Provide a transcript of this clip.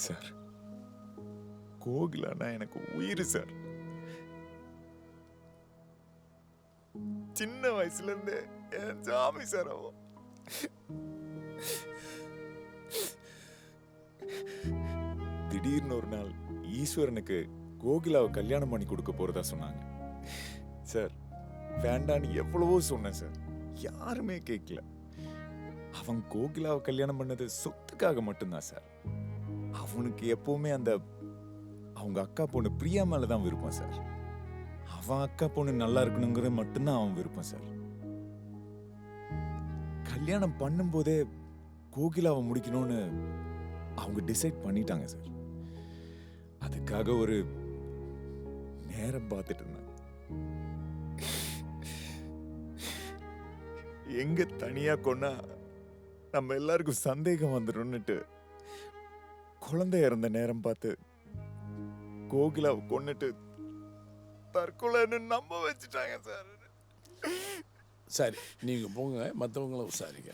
Sir, கோகிலானா எனக்கு உயிர் sir. சின்ன வயசுல இருந்தே என் சாமி சார் அவன். திடீர்னு ஒரு நாள் ஈஸ்வரனுக்கு கோகிலாவை கல்யாணம் பண்ணி கொடுக்க போறதா சொன்னாங்க சார். வேண்டான்னு எவ்வளவோ சொன்னேன் சார், யாருமே கேட்கல. அவன் கோகிலாவை கல்யாணம் பண்ணது சொத்துக்காக மட்டும்தான் சார். அவனுக்கு எப்பவுமே அந்த அவங்க அக்கா பொண்ணு பிரியா மேலதான் விருப்பம் சார். அவன் அக்கா பொண்ணு நல்லா இருக்கணுங்கிறது மட்டும்தான் அவன் விருப்பம் சார். கல்யாணம் பண்ணும்போதே கோகிலாவை முடிக்கணும்னு அவங்க டிசைட் பண்ணிட்டாங்க சார். அதுக்காக ஒரு நேரம் பார்த்துட்டு இருந்தாங்க. எங்க தனியா கொண்டா நம்ம எல்லாருக்கும் சந்தேகம் வந்துடும்னுட்டு குழந்தை இறந்த நேரம் பார்த்து கோகிலாவை கொன்னுட்டு தற்கொலைன்னு நம்ப வச்சுட்டாங்க சார். சரி, நீங்க போங்க, மற்றவங்கள விசாரிங்க.